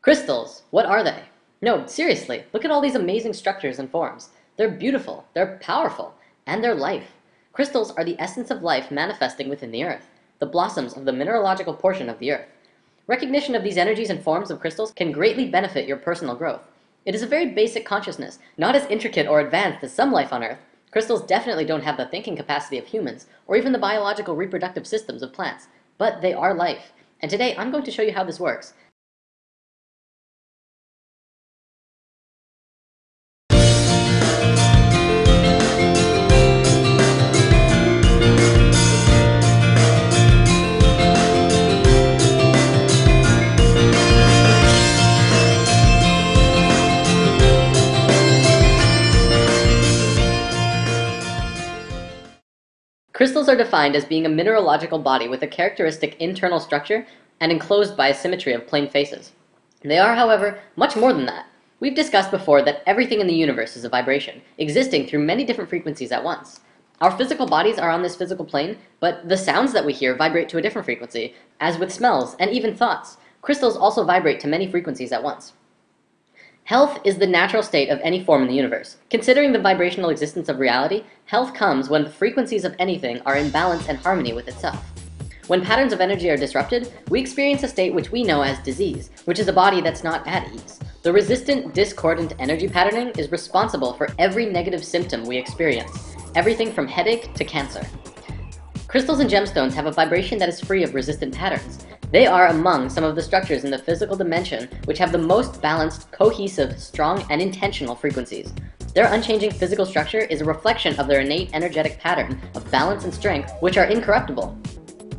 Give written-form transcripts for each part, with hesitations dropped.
Crystals, what are they? No, seriously, look at all these amazing structures and forms. They're beautiful, they're powerful, and they're life. Crystals are the essence of life manifesting within the earth, the blossoms of the mineralogical portion of the earth. Recognition of these energies and forms of crystals can greatly benefit your personal growth. It is a very basic consciousness, not as intricate or advanced as some life on earth. Crystals definitely don't have the thinking capacity of humans, or even the biological reproductive systems of plants, but they are life. And today I'm going to show you how this works. Crystals are defined as being a mineralogical body with a characteristic internal structure and enclosed by a symmetry of plane faces. They are, however, much more than that. We've discussed before that everything in the universe is a vibration, existing through many different frequencies at once. Our physical bodies are on this physical plane, but the sounds that we hear vibrate to a different frequency, as with smells and even thoughts. Crystals also vibrate to many frequencies at once. Health is the natural state of any form in the universe. Considering the vibrational existence of reality, health comes when the frequencies of anything are in balance and harmony with itself. When patterns of energy are disrupted, we experience a state which we know as disease, which is a body that's not at ease. The resistant, discordant energy patterning is responsible for every negative symptom we experience, everything from headache to cancer. Crystals and gemstones have a vibration that is free of resistant patterns. They are among some of the structures in the physical dimension which have the most balanced, cohesive, strong, and intentional frequencies. Their unchanging physical structure is a reflection of their innate energetic pattern of balance and strength, which are incorruptible.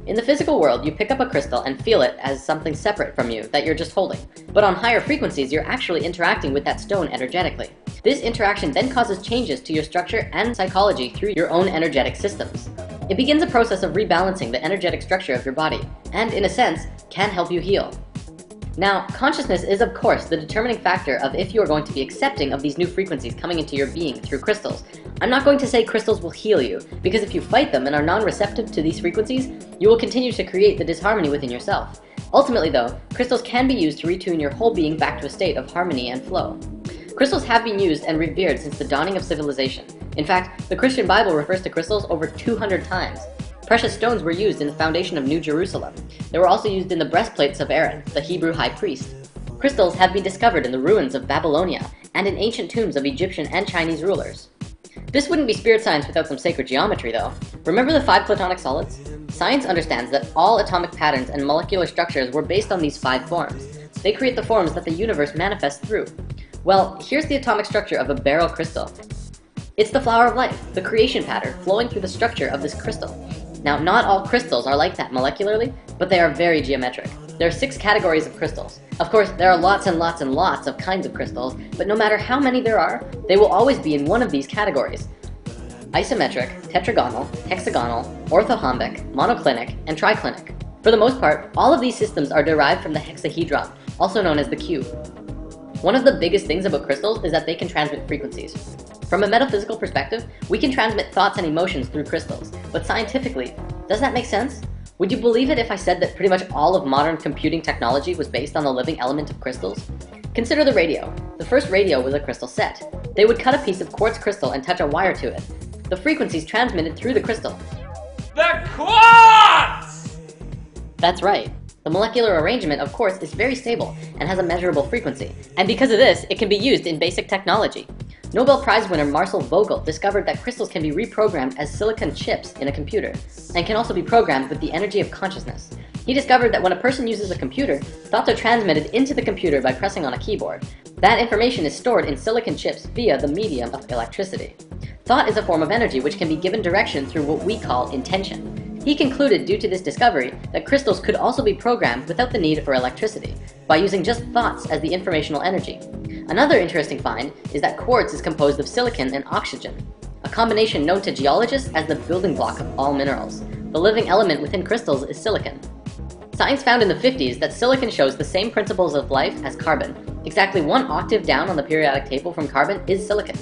In the physical world, you pick up a crystal and feel it as something separate from you that you're just holding. But on higher frequencies, you're actually interacting with that stone energetically. This interaction then causes changes to your structure and psychology through your own energetic systems. It begins a process of rebalancing the energetic structure of your body, and in a sense, can help you heal. Now, consciousness is of course the determining factor of if you are going to be accepting of these new frequencies coming into your being through crystals. I'm not going to say crystals will heal you, because if you fight them and are non-receptive to these frequencies, you will continue to create the disharmony within yourself. Ultimately though, crystals can be used to retune your whole being back to a state of harmony and flow. Crystals have been used and revered since the dawning of civilization. In fact, the Christian Bible refers to crystals over 200 times. Precious stones were used in the foundation of New Jerusalem. They were also used in the breastplates of Aaron, the Hebrew high priest. Crystals have been discovered in the ruins of Babylonia and in ancient tombs of Egyptian and Chinese rulers. This wouldn't be spirit science without some sacred geometry though. Remember the 5 platonic solids? Science understands that all atomic patterns and molecular structures were based on these 5 forms. They create the forms that the universe manifests through. Well, here's the atomic structure of a beryl crystal. It's the flower of life, the creation pattern flowing through the structure of this crystal. Now, not all crystals are like that molecularly, but they are very geometric. There are 6 categories of crystals. Of course, there are lots and lots and lots of kinds of crystals, but no matter how many there are, they will always be in one of these categories: isometric, tetragonal, hexagonal, orthorhombic, monoclinic, and triclinic. For the most part, all of these systems are derived from the hexahedron, also known as the cube. One of the biggest things about crystals is that they can transmit frequencies. From a metaphysical perspective, we can transmit thoughts and emotions through crystals, but scientifically, does that make sense? Would you believe it if I said that pretty much all of modern computing technology was based on the living element of crystals? Consider the radio. The first radio was a crystal set. They would cut a piece of quartz crystal and touch a wire to it. The frequencies transmitted through the crystal. The quartz! That's right. The molecular arrangement, of course, is very stable and has a measurable frequency. And because of this, it can be used in basic technology. Nobel Prize winner Marcel Vogel discovered that crystals can be reprogrammed as silicon chips in a computer, and can also be programmed with the energy of consciousness. He discovered that when a person uses a computer, thoughts are transmitted into the computer by pressing on a keyboard. That information is stored in silicon chips via the medium of electricity. Thought is a form of energy which can be given direction through what we call intention. He concluded, due to this discovery, that crystals could also be programmed without the need for electricity, by using just thoughts as the informational energy. Another interesting find is that quartz is composed of silicon and oxygen, a combination known to geologists as the building block of all minerals. The living element within crystals is silicon. Science found in the 50s that silicon shows the same principles of life as carbon. Exactly 1 octave down on the periodic table from carbon is silicon.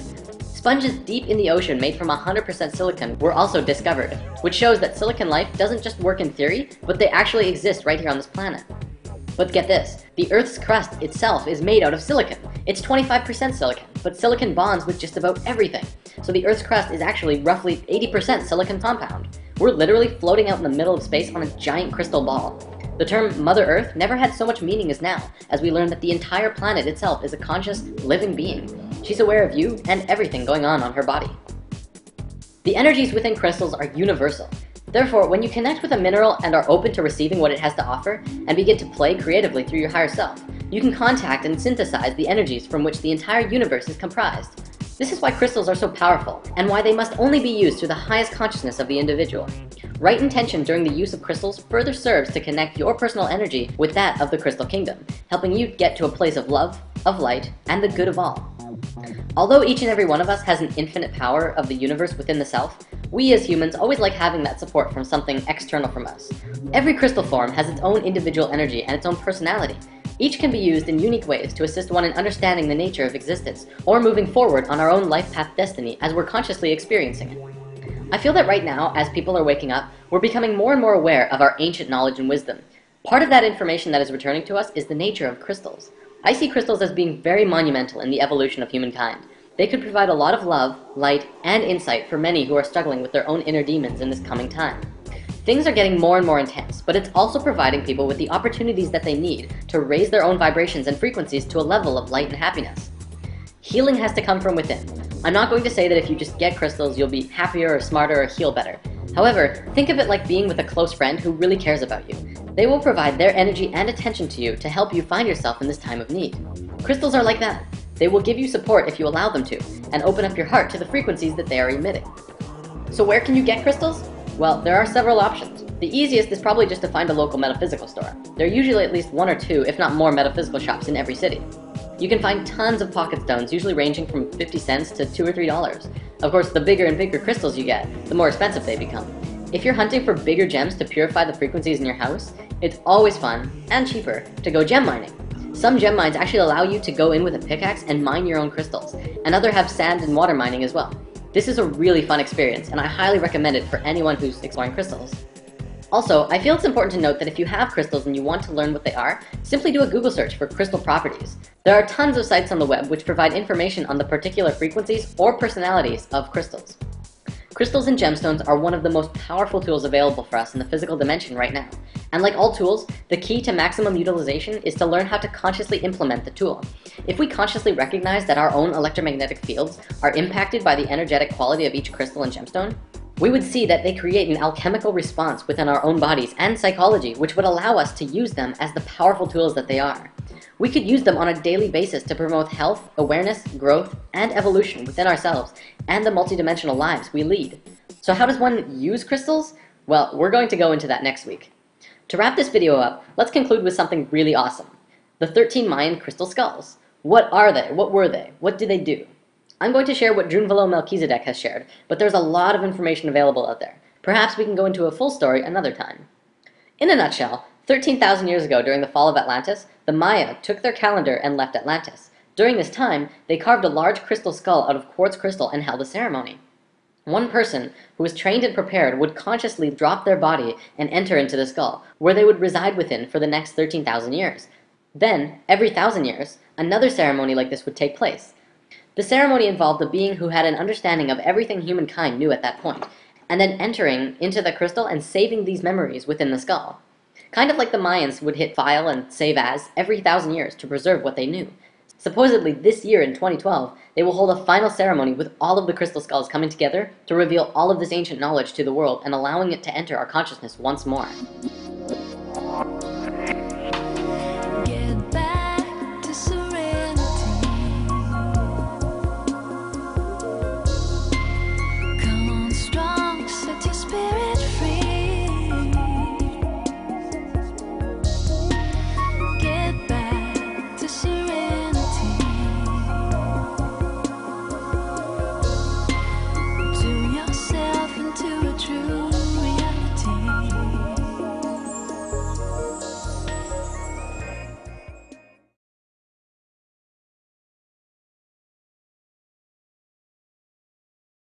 Sponges deep in the ocean made from 100% silicon were also discovered, which shows that silicon life doesn't just work in theory, but they actually exist right here on this planet. But get this, the Earth's crust itself is made out of silicon. It's 25% silicon, but silicon bonds with just about everything. So the Earth's crust is actually roughly 80% silicon compound. We're literally floating out in the middle of space on a giant crystal ball. The term Mother Earth never had so much meaning as now, as we learn that the entire planet itself is a conscious, living being. She's aware of you and everything going on her body. The energies within crystals are universal. Therefore, when you connect with a mineral and are open to receiving what it has to offer, and begin to play creatively through your higher self, you can contact and synthesize the energies from which the entire universe is comprised. This is why crystals are so powerful, and why they must only be used through the highest consciousness of the individual. Right intention during the use of crystals further serves to connect your personal energy with that of the crystal kingdom, helping you get to a place of love, of light, and the good of all. Although each and every one of us has an infinite power of the universe within the self, we as humans always like having that support from something external from us. Every crystal form has its own individual energy and its own personality. Each can be used in unique ways to assist one in understanding the nature of existence, or moving forward on our own life path destiny as we're consciously experiencing it. I feel that right now, as people are waking up, we're becoming more and more aware of our ancient knowledge and wisdom. Part of that information that is returning to us is the nature of crystals. I see crystals as being very monumental in the evolution of humankind. They could provide a lot of love, light, and insight for many who are struggling with their own inner demons in this coming time. Things are getting more and more intense, but it's also providing people with the opportunities that they need to raise their own vibrations and frequencies to a level of light and happiness. Healing has to come from within. I'm not going to say that if you just get crystals, you'll be happier or smarter or heal better. However, think of it like being with a close friend who really cares about you. They will provide their energy and attention to you to help you find yourself in this time of need. Crystals are like that. They will give you support if you allow them to, and open up your heart to the frequencies that they are emitting. So where can you get crystals? Well, there are several options. The easiest is probably just to find a local metaphysical store. There are usually at least one or two, if not more, metaphysical shops in every city. You can find tons of pocket stones, usually ranging from 50 cents to $2 or $3. Of course, the bigger and bigger crystals you get, the more expensive they become. If you're hunting for bigger gems to purify the frequencies in your house, it's always fun, and cheaper, to go gem mining. Some gem mines actually allow you to go in with a pickaxe and mine your own crystals, and others have sand and water mining as well. This is a really fun experience, and I highly recommend it for anyone who's exploring crystals. Also, I feel it's important to note that if you have crystals and you want to learn what they are, simply do a Google search for crystal properties. There are tons of sites on the web which provide information on the particular frequencies or personalities of crystals. Crystals and gemstones are one of the most powerful tools available for us in the physical dimension right now. And like all tools, the key to maximum utilization is to learn how to consciously implement the tool. If we consciously recognize that our own electromagnetic fields are impacted by the energetic quality of each crystal and gemstone, we would see that they create an alchemical response within our own bodies and psychology, which would allow us to use them as the powerful tools that they are. We could use them on a daily basis to promote health, awareness, growth, and evolution within ourselves and the multidimensional lives we lead. So how does one use crystals? Well, we're going to go into that next week. To wrap this video up, let's conclude with something really awesome. The 13 Mayan crystal skulls. What are they? What were they? What do they do? I'm going to share what Drunvalo Melchizedek has shared, but there's a lot of information available out there. Perhaps we can go into a full story another time. In a nutshell, 13,000 years ago during the fall of Atlantis, the Maya took their calendar and left Atlantis. During this time, they carved a large crystal skull out of quartz crystal and held a ceremony. One person who was trained and prepared would consciously drop their body and enter into the skull, where they would reside within for the next 13,000 years. Then, every 1,000 years, another ceremony like this would take place. The ceremony involved a being who had an understanding of everything humankind knew at that point, and then entering into the crystal and saving these memories within the skull. Kind of like the Mayans would hit file and save as every 1,000 years to preserve what they knew. Supposedly this year in 2012, they will hold a final ceremony with all of the crystal skulls coming together to reveal all of this ancient knowledge to the world and allowing it to enter our consciousness once more.